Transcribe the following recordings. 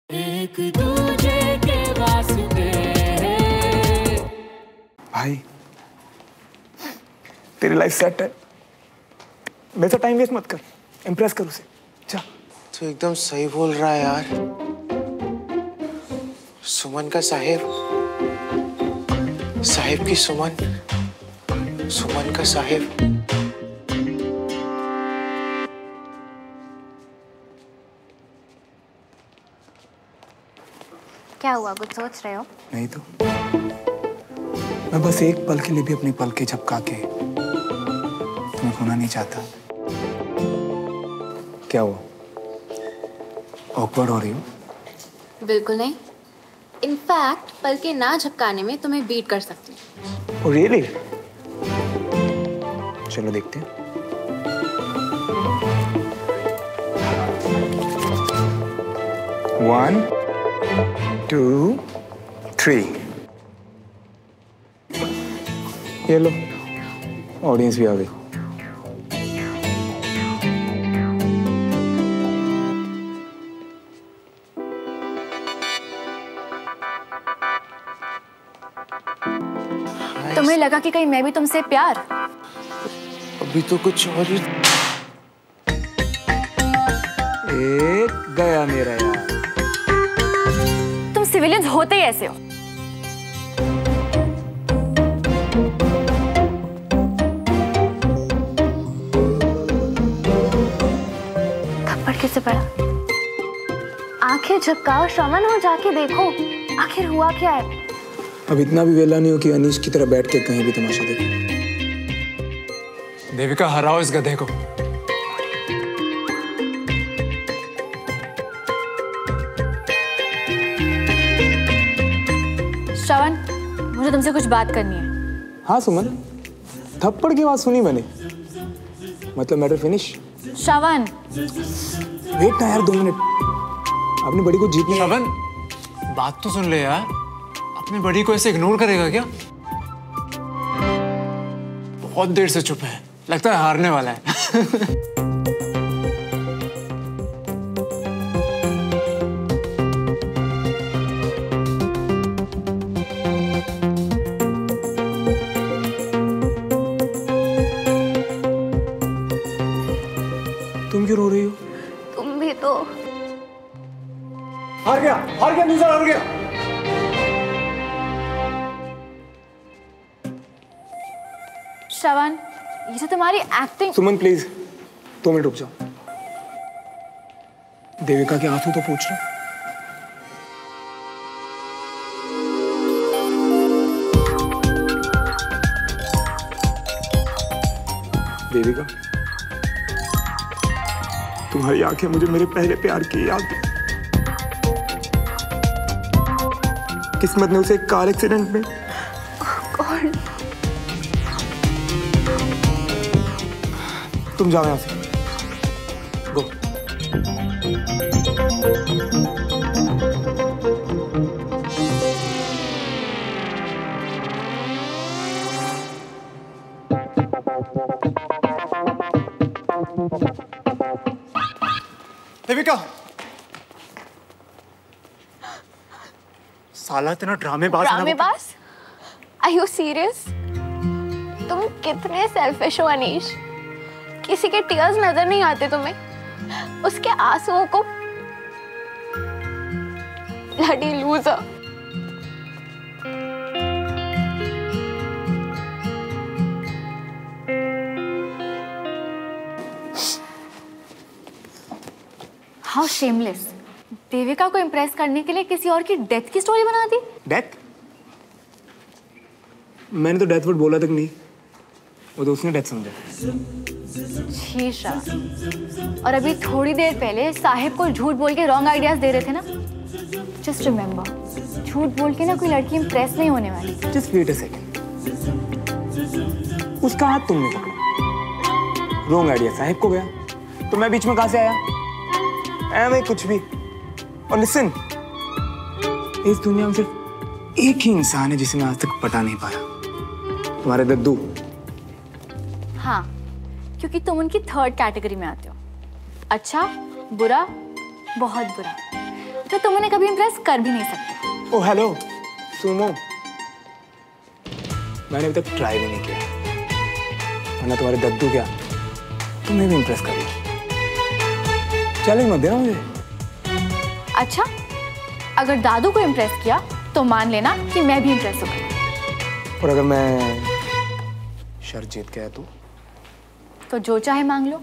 एक दूजे के वास्ते। भाई तेरी लाइफ सेट है, मेरे साथ टाइम वेस्ट मत कर, इम्प्रेस कर उसे। जा। तो एकदम सही बोल रहा है यार। सुमन का साहिब, साहिब की सुमन, सुमन का साहिब। क्या हुआ, कुछ सोच रहे हो? नहीं तो मैं बस एक पल के लिए भी अपनी पलकें झपका के तुम्हें खोना नहीं चाहता। क्या हुआ, ऑकवर्ड हो रही हो? बिल्कुल नहीं। इनफैक्ट पलके ना झपकाने में तुम्हें बीट कर सकती हूँ। Oh, really? चलो देखते हैं। One, 2, 3। ये लो, ऑडियंस भी आ गई। तुम्हें लगा कि कहीं मैं भी तुमसे प्यार? अभी तो कुछ और ही। एक गया मेरा यार। तुम सिविलियंस होते ही ऐसे हो। थप्पड़ किसे पड़ा? आंखें झपकाओ श्रवण और जाके देखो आखिर हुआ क्या है। अब इतना भी वेला नहीं हो कि अनीश की तरह बैठ के कहीं भी तमाशा देखे। देविका, हराओ इस गधे को। श्रवण, मुझे तुमसे कुछ बात करनी है। हाँ सुमन, थप्पड़ की आवाज सुनी मैंने, मतलब मैटर फिनिश। श्रवण, वेट ना यार 2 मिनट, अपनी बड़ी को जीतने। श्रवण, बात तो सुन ले यार। अपनी बड़ी को ऐसे इग्नोर करेगा क्या? बहुत देर से चुप है, लगता है हारने वाला है। तुम क्यों रो रही हो? तुम भी तो। हार गया लूजर, हार गया। श्रवण, ये जो तुम्हारी एक्टिंग। सुमन प्लीज 2 मिनट रुक जाओ। देविका के आंसू तो पूछ रहा। देविका, तुम्हारी आंखें मुझे मेरे पहले प्यार की याद। किस्मत ने उसे एक कार एक्सीडेंट में। कौन? तुम जाओ यहां से, गो। देविका, साला इतना ड्रामेबाज है ना वो। ड्रामेबाज? Are you serious? तुम कितने सेल्फिश हो अनीश। किसी के टीयर्स नजर नहीं आते तुम्हें, उसके आंसुओं को। Bloody loser. How shameless. Devika को इम्प्रेस करने के लिए किसी और की डेथ की स्टोरी बना दी। डेथ? मैंने तो डेथ वर्ड बोला तक नहीं, वो तो उसने डेथ समझा। शीशा। और अभी थोड़ी देर पहले साहिब को झूठ बोल के रॉन्ग आइडियाज दे रहे थे ना। जस्ट रिमेम्बर, झूठ बोल के ना कोई लड़की इम्प्रेस नहीं होने वाली। जस्ट वेट अ सेकंड, उसका हाथ तुमने पकड़ा, रॉन्ग आइडिया साहिब को गया, तो मैं बीच में कहां से आया? मैं कुछ भी। और लिसन, इस दुनिया में सिर्फ एक ही इंसान है जिसे मैं आज तक पटा नहीं पाया, तुम्हारे दद्दू। हाँ, क्योंकि तुम उनकी 3rd कैटेगरी में आते हो। अच्छा, बुरा, बहुत बुरा। तो तुम उन्हें कभी इम्प्रेस कर भी नहीं सकते। ओ हेलो सुनो, मैंने अभी तक ट्राई भी नहीं किया, वरना तुम्हारे दद्दू क्या तुम्हें भी इम्प्रेस कर लो। चैलेंज मत देना मुझे। अच्छा, अगर दादू को इम्प्रेस किया तो मान लेना कि मैं भी इम्प्रेस हो गई। और अगर मैं शर्त जीत गया तो जो चाहे मांग लो।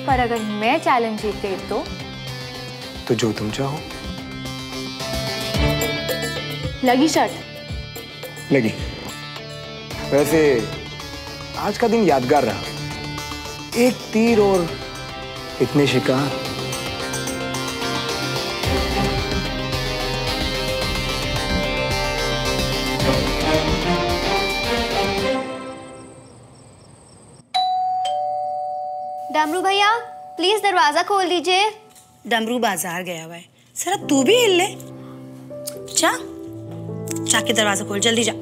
पर अगर मैं चैलेंज जीत गई तो जो तुम चाहो। लगी शर्त? लगी। वैसे आज का दिन यादगार रहा, एक तीर और इतने शिकार। डमरू भैया प्लीज दरवाजा खोल दीजिए। डमरू बाजार गया हुआ है, सरा तू भी हिल ले। जाके दरवाजा खोल, जल्दी जा।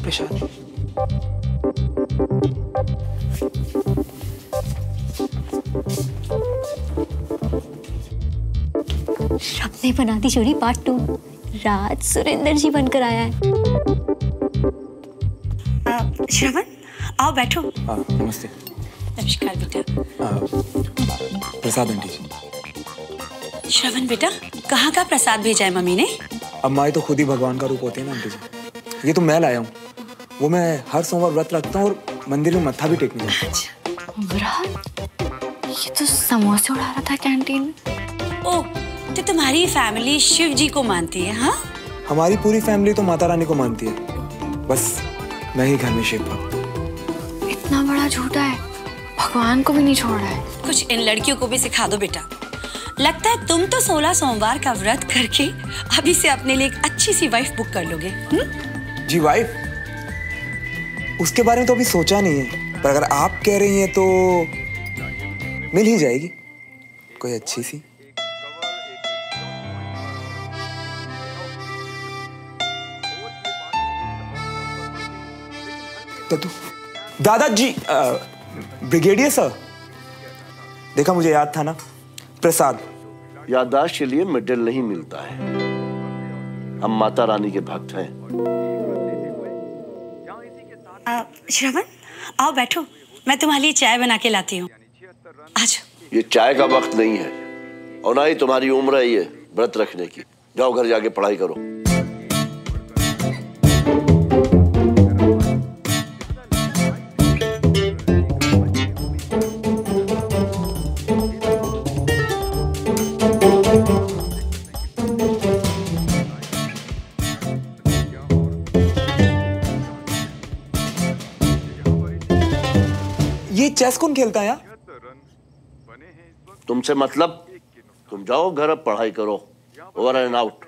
प्रशांत, अपने बना दी जोड़ी पार्ट 2। राज सुरेंद्र जी बनकर आया है। श्रवण आओ बैठो। नमस्ते। नमस्कार बेटा। प्रसाद आंटी जी। श्रवण बेटा, कहाँ का प्रसाद भेजा है मम्मी ने? अब माँ तो खुद ही भगवान का रूप होते हैं ना आंटी जी। ये तो मैं लाया हूँ, वो मैं हर सोमवार व्रत रखता हूँ और मंदिर में मत्था भी टेकने जाता हूँ। ये तो समोसे उड़ा रहा था कैंटीन में। ओह, तो तुम्हारी फैमिली शिव जी को मानती है? हाँ, हमारी पूरी फैमिली तो माता रानी को मानती है, बस मैं ही घर में शिव भक्त। इतना बड़ा झूठा है, भगवान को भी नहीं छोड़ रहा है। कुछ इन लड़कियों को भी सिखा दो बेटा। लगता है तुम तो 16 सोमवार का व्रत करके अभी से अपने लिए एक अच्छी सी वाइफ बुक कर लोगे। जी वाइफ, उसके बारे में तो अभी सोचा नहीं है, पर अगर आप कह रही हैं तो मिल ही जाएगी कोई अच्छी सी। दादाजी, ब्रिगेडियर सर, देखा मुझे याद था ना। प्रसाद। याददाश्त के लिए मेडल नहीं मिलता है, हम माता रानी के भक्त हैं। श्रवण आओ बैठो, मैं तुम्हारे लिए चाय बना के लाती हूँ। आज ये चाय का वक्त नहीं है और ना ही तुम्हारी उम्र है ये व्रत रखने की। जाओ घर जाके पढ़ाई करो। ये चेस कौन खेलता है यार? तुमसे मतलब, तुम जाओ घर अब पढ़ाई करो। Over and out.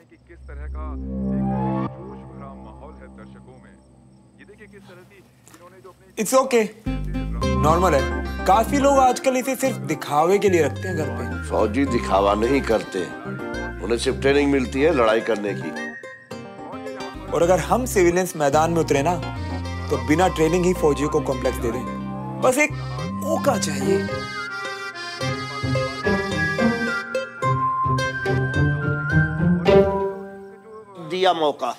It's okay, normal है। काफी लोग आजकल इसे सिर्फ दिखावे के लिए रखते हैं घर पे। फौजी दिखावा नहीं करते, उन्हें सिर्फ ट्रेनिंग मिलती है लड़ाई करने की। और अगर हम सिविलियंस मैदान में उतरे ना, तो बिना ट्रेनिंग ही फौजियों को कॉम्प्लेक्स दे दें। बस एक मौका चाहिए। दिया मौका।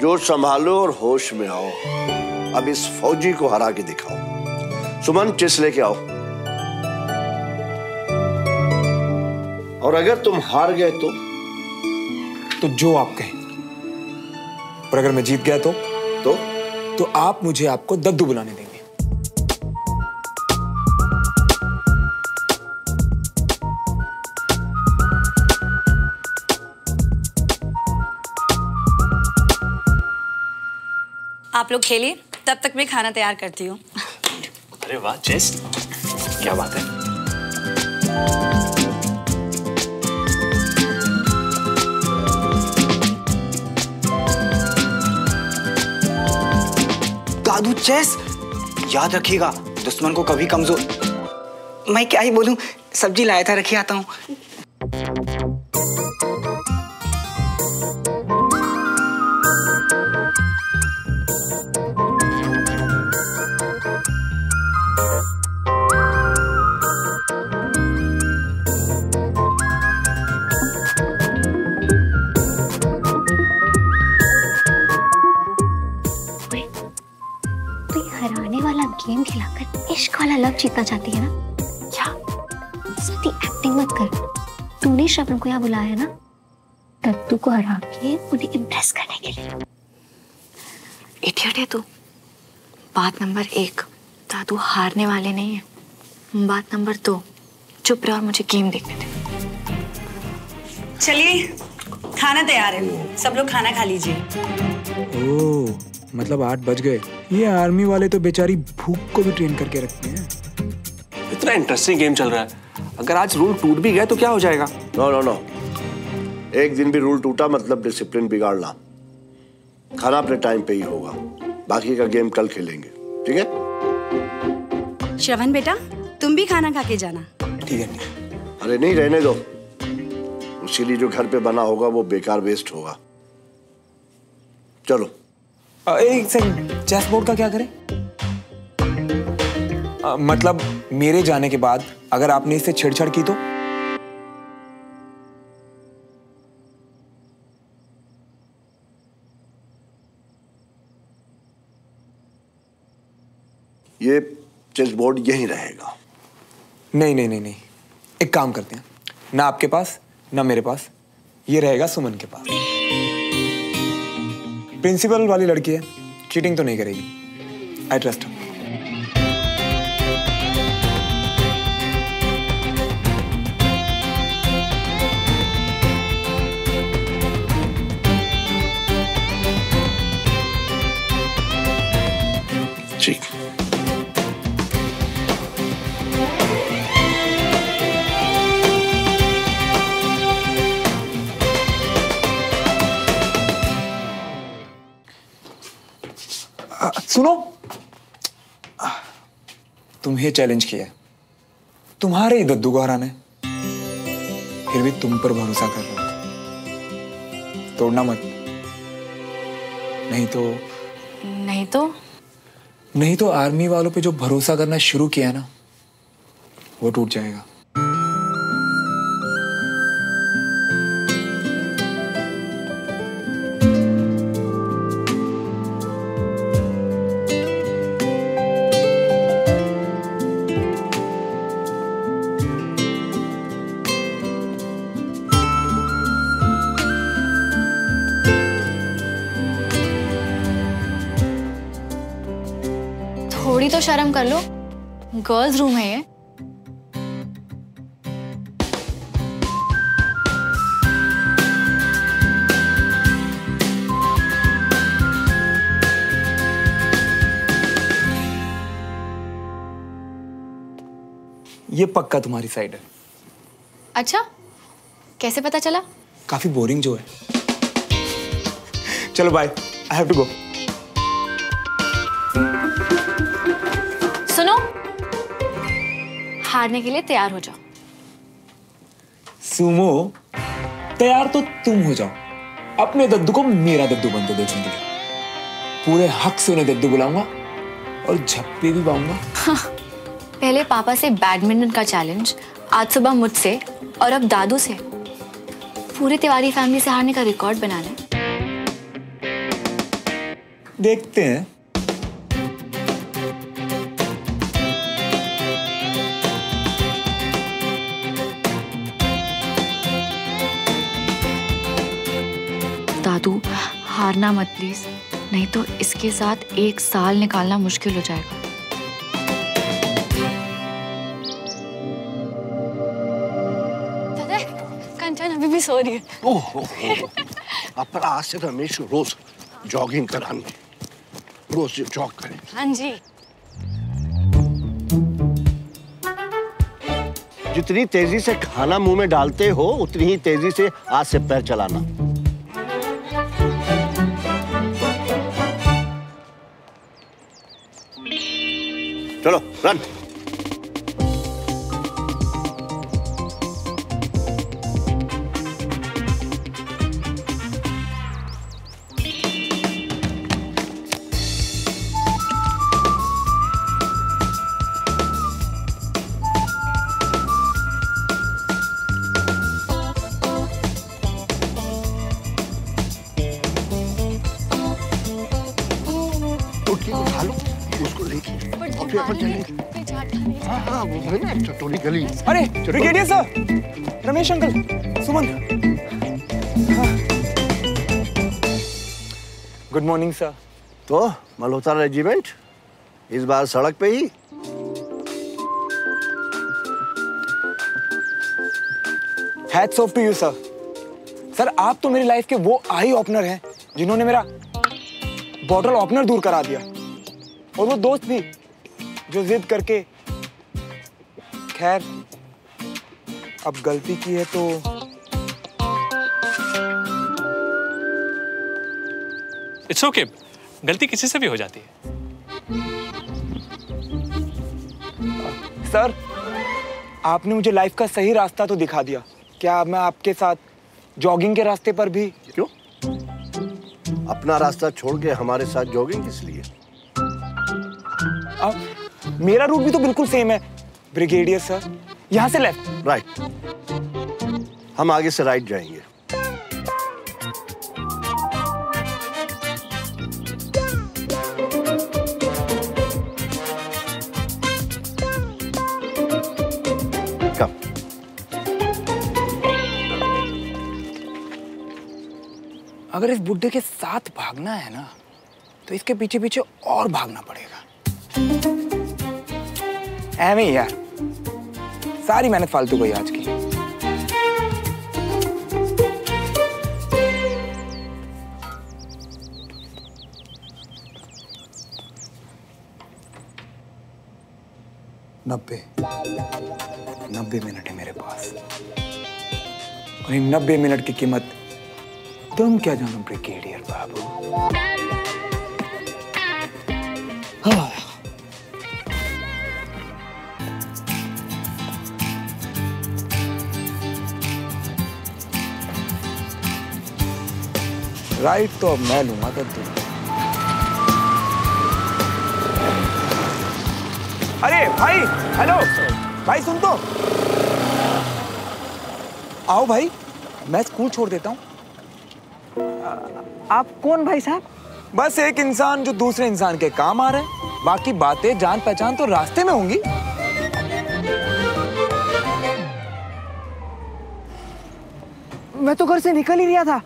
जोश संभालो और होश में आओ। अब इस फौजी को हरा के दिखाओ। सुमन, चेस लेके आओ। और अगर तुम हार गए तो जो आप कहें। और अगर मैं जीत गया तो आप मुझे आपको दद्दू बुलाने देंगे। आप लोग खेलिए, तब तक मैं खाना तैयार करती हूँ। अरे वाह चेस, क्या बात है। दादू चेस याद रखिएगा, दुश्मन को कभी कमजोर। मैं क्या ही बोलूं, सब्जी लाया था, रखी आता हूँ। हराने वाला गेम खिलाकर इश्क वाला लव जीतना चाहती है ना? क्या सती एक्टिंग मत कर। तूने श्रवण को यहाँ बुलाया है ना दद्दू को हरा के उन्हें इम्प्रेस करने के लिए। इडियट है तू। बात नंबर 1, दादू हारने वाले नहीं है। बात नंबर 2, चुप रह और मुझे गेम देखने दे। चलिए खाना तैयार है, सब लोग खाना खा लीजिए। ओह, मतलब 8 बज गए। ये आर्मी वाले तो बेचारी भूख को भी ट्रेन करके रखते हैं। इतना इंटरेस्टिंग गेम चल रहा है, अगर आज रूल टूट भी गए तो क्या हो जाएगा? नो नो नो, एक दिन भी रूल टूटा मतलब डिसिप्लिन बिगाड़ना। खाना अपने टाइम पे ही होगा, बाकी का गेम कल खेलेंगे, ठीक है? श्रवण बेटा, तुम भी खाना खा के जाना। ठीक है। अरे नहीं, रहने दो, इसीलिए जो घर पे बना होगा वो बेकार वेस्ट होगा। चलो। एक सेकंड, चेस बोर्ड का क्या करें? मतलब मेरे जाने के बाद अगर आपने इससे छेड़छाड़ की तो? ये चेस बोर्ड यहीं रहेगा। नहीं नहीं नहीं नहीं, एक काम करते हैं, ना आपके पास ना मेरे पास, ये रहेगा सुमन के पास। प्रिंसिपल वाली लड़की है, चीटिंग तो नहीं करेगी। I trust her. ठीक। सुनो, तुम्हें चैलेंज किया, तुम्हारे ही दद्दू को हराना है, फिर भी तुम पर भरोसा कर रहा हूं। तोड़ना मत, नहीं तो आर्मी वालों पे जो भरोसा करना शुरू किया ना, वो टूट जाएगा। थोड़ी तो शर्म कर लो, गर्ल्स रूम है ये। ये पक्का तुम्हारी साइड है। अच्छा, कैसे पता चला? काफी बोरिंग जो है। चलो bye, I have to go. सुनो, हारने के लिए तैयार हो जाओ। सुमो, तैयार तो तुम हो जाओ, अपने दद्दू को मेरा दद्दू बनते दो जिंदगी। पूरे हक से उन्हें दद्दू बुलाऊंगा और झप्पे भी पाऊंगा। पहले पापा से बैडमिंटन का चैलेंज, आज सुबह मुझसे और अब दादू से। पूरी तिवारी फैमिली से हारने का रिकॉर्ड बनाना है। देखते हैं। दादू, हारना मत प्लीज, नहीं तो इसके साथ 1 साल निकालना मुश्किल हो जाएगा। कंचन अभी भी सो रही है। ओहो, अब आज से रमेश रोज जॉगिंग कराएंगे, रोज जॉग करें। हाँ जी। जितनी तेजी से खाना मुंह में डालते हो उतनी ही तेजी से हाथ से पैर चलाना। चलो रन। अरे brigadier sir, Ramesh uncle, Suman. Good morning sir. तो मल्होत्रा रेजिमेंट इस बार सड़क पे ही? Hats off to you sir. Sir आप तो मेरी लाइफ के वो आई ओपनर हैं जिन्होंने मेरा बॉटल ओपनर दूर करा दिया, और वो दोस्त भी जो जिद करके, खैर अब गलती की है तो इट्स ओके, गलती किसी से भी हो जाती है। सर आपने मुझे लाइफ का सही रास्ता तो दिखा दिया। क्या मैं आपके साथ जॉगिंग के रास्ते पर भी? क्यों? अपना रास्ता छोड़ के हमारे साथ जॉगिंग किस लिए? मेरा रूट भी तो बिल्कुल सेम है ब्रिगेडियर सर, यहाँ से लेफ्ट। राइट, हम आगे से राइट जाएंगे। कम। अगर इस बुड्ढे के साथ भागना है ना, तो इसके पीछे पीछे और भागना पड़ेगा। ऐਵੇਂ ही यार, सारी मेहनत फालतू गई आज की। नब्बे मिनट है मेरे पास, और इन 90 मिनट की कीमत तुम क्या जानो ब्रिगेडियर बाबू। हाँ। राइट तो अब मैं लूंगा तब तुम। अरे भाई, हेलो भाई, सुन तो। आओ भाई, मैं स्कूल छोड़ देता हूँ। आप कौन भाई साहब? बस एक इंसान जो दूसरे इंसान के काम आ रहा है, बाकी बातें जान पहचान तो रास्ते में होंगी। मैं तो घर से निकल ही रहा था,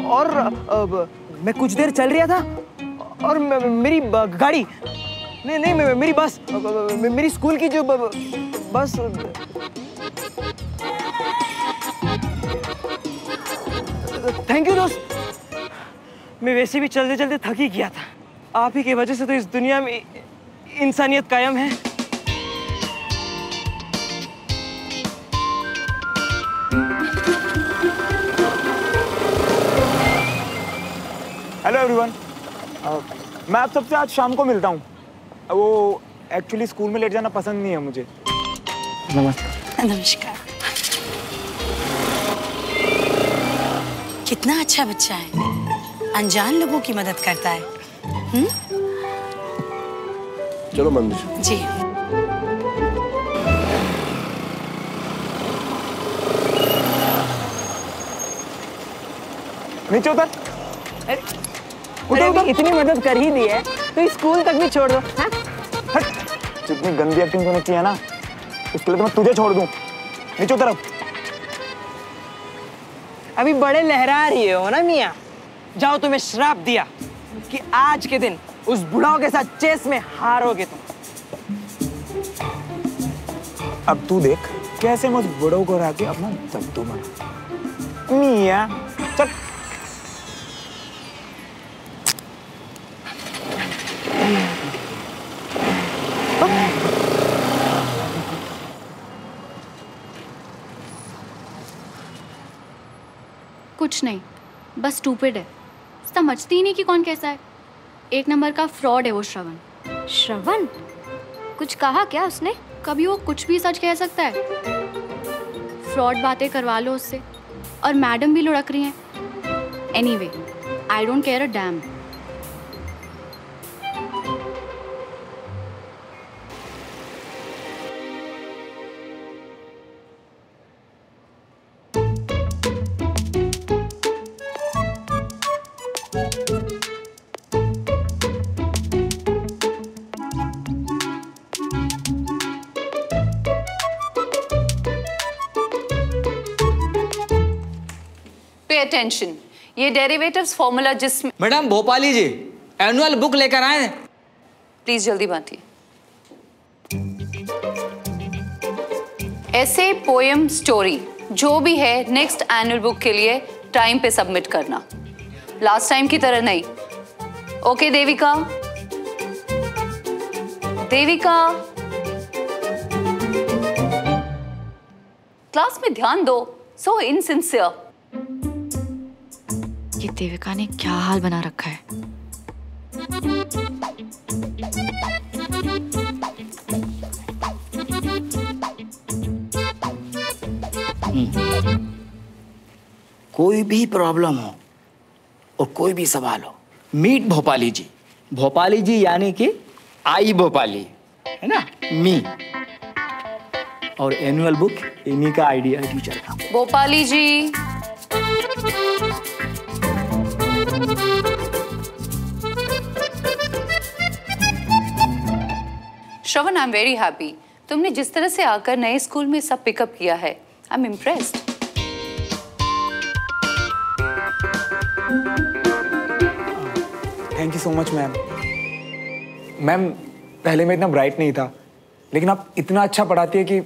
और मैं कुछ देर चल रहा था, और मेरी गाड़ी, नहीं मेरी बस, मेरी स्कूल की जो बस। थैंक यू दोस्त, मैं वैसे भी चलते चलते थक ही गया था। आप ही की वजह से तो इस दुनिया में इंसानियत कायम है। हेलो एवरीवन, मैं आप सबसे आज शाम को मिलता हूँ। वो एक्चुअली स्कूल में लेट जाना पसंद नहीं है मुझे। नमस्कार। नमस्कार। कितना अच्छा बच्चा है, अनजान लोगों की मदद करता है। चलो मंदिर। जी। नीचे उतर। अरे इतनी मदद कर ही दी है तो स्कूल तक भी छोड़ दो। हाँ? जितनी गंदी एक्टिंग तूने की है ना, उसके लिए तो मैं तुझे छोड़ दूं। नीचे उतर। अभी बड़े लहरा रही हो ना मियाँ। जाओ, तुम्हें श्राप दिया कि आज के दिन उस बुढ़ाओ के साथ चेस में हारोगे तुम। अब तू देख कैसे मैं उस बुढ़ाओ को हरा के अपना दद्दू बना। मियाँ चल। कुछ नहीं, बस स्टूपिड है, समझती ही नहीं कि कौन कैसा है। एक नंबर का फ्रॉड है वो श्रवण। श्रवण? कुछ कहा क्या उसने? कभी वो कुछ भी सच कह सकता है। फ्रॉड बातें करवा लो उससे, और मैडम भी लुढ़क रही हैं। Anyway, I don't care a dam. Attention, ये डेरिवेटिव्स फॉर्मूला जिसमें मैडम भोपाली जी एनुअल बुक लेकर आए। प्लीज जल्दी बांटिए। ऐसे पोएम स्टोरी जो भी है नेक्स्ट एनुअल बुक के लिए टाइम पे सबमिट करना, लास्ट टाइम की तरह नहीं। ओके देविका? देविका, क्लास में ध्यान दो। सो इनसिंसियर। ये देविका ने क्या हाल बना रखा है। कोई भी प्रॉब्लम हो और कोई भी सवाल हो, मीट भोपाली जी। भोपाली जी यानी कि आई भोपाली, है ना, मी। और एनुअल बुक इन्हीं का आइडिया है टीचर का। भोपाली जी, श्रवण, आई एम वेरी हैप्पी। तुमने जिस तरह से आकर नए स्कूल में सब पिकअप किया है, I am impressed. Thank you so much ma'am. Ma'am, पहले मैं इतना ब्राइट नहीं था, लेकिन आप इतना अच्छा पढ़ाती है कि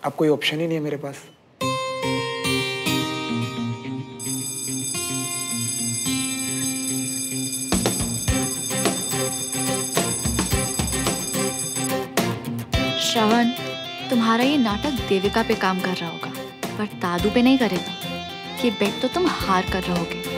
अब कोई ऑप्शन ही नहीं है मेरे पास। श्रवण, तुम्हारा ये नाटक देविका पे काम कर रहा होगा, पर दादू पे नहीं करेगा। ये बेट तो तुम हार कर रहोगे।